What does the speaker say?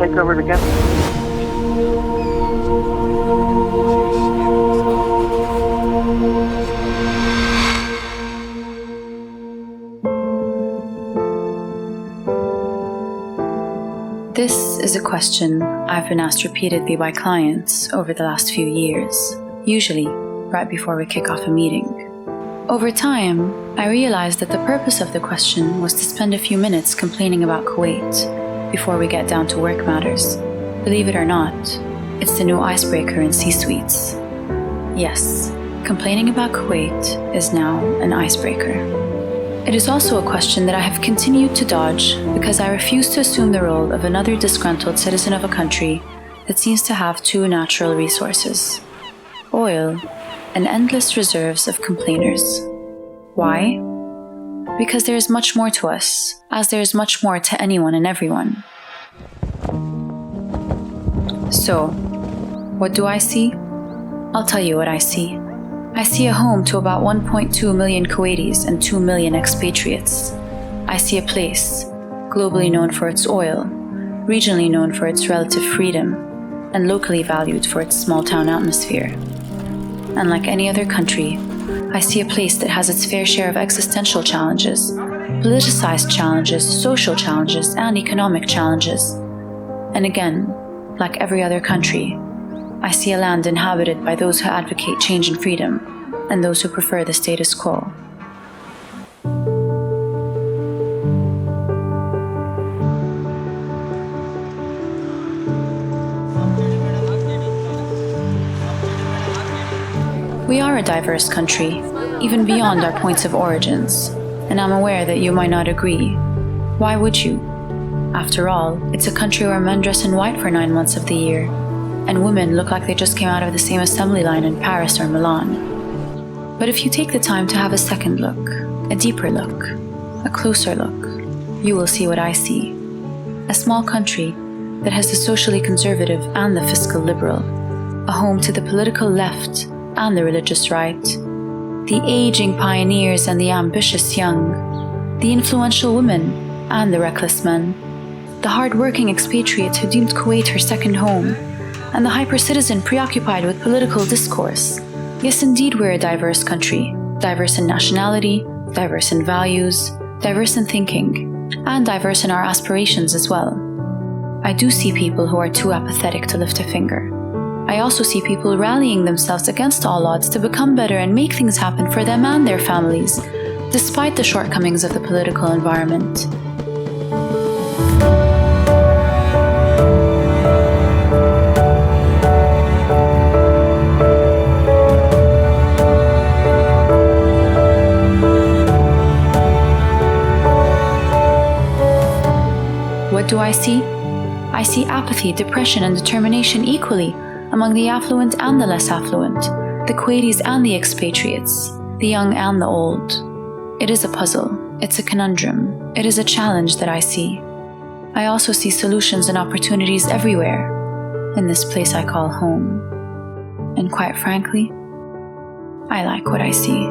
take over it again? This is a question I've been asked repeatedly by clients over the last few years, usually right before we kick off a meeting. Over time, I realized that the purpose of the question was to spend a few minutes complaining about Kuwait before we get down to work matters. Believe it or not, it's the new icebreaker in C-suites. Yes, complaining about Kuwait is now an icebreaker. It is also a question that I have continued to dodge because I refuse to assume the role of another disgruntled citizen of a country that seems to have two natural resources: oil and endless reserves of complainers. Why? Because there is much more to us, as there is much more to anyone and everyone. So, what do I see? I'll tell you what I see. I see a home to about 1.2 million Kuwaitis and 2 million expatriates. I see a place, globally known for its oil, regionally known for its relative freedom, and locally valued for its small-town atmosphere. And like any other country, I see a place that has its fair share of existential challenges, politicized challenges, social challenges, and economic challenges. And again, like every other country, I see a land inhabited by those who advocate change and freedom, and those who prefer the status quo. We are a diverse country, even beyond our points of origins, and I'm aware that you might not agree. Why would you? After all, it's a country where men dress in white for 9 months of the year, and women look like they just came out of the same assembly line in Paris or Milan. But if you take the time to have a second look, a deeper look, a closer look, you will see what I see. A small country that has the socially conservative and the fiscal liberal, a home to the political left and the religious right, the aging pioneers and the ambitious young, the influential women and the reckless men, the hard-working expatriate who deemed Kuwait her second home, and the hyper-citizen preoccupied with political discourse. Yes, indeed, we're a diverse country, diverse in nationality, diverse in values, diverse in thinking, and diverse in our aspirations as well. I do see people who are too apathetic to lift a finger. I also see people rallying themselves against all odds to become better and make things happen for them and their families, despite the shortcomings of the political environment. What do I see? I see apathy, depression, and determination equally among the affluent and the less affluent, the Kuwaitis and the expatriates, the young and the old. It is a puzzle. It's a conundrum. It is a challenge that I see. I also see solutions and opportunities everywhere in this place I call home. And quite frankly, I like what I see.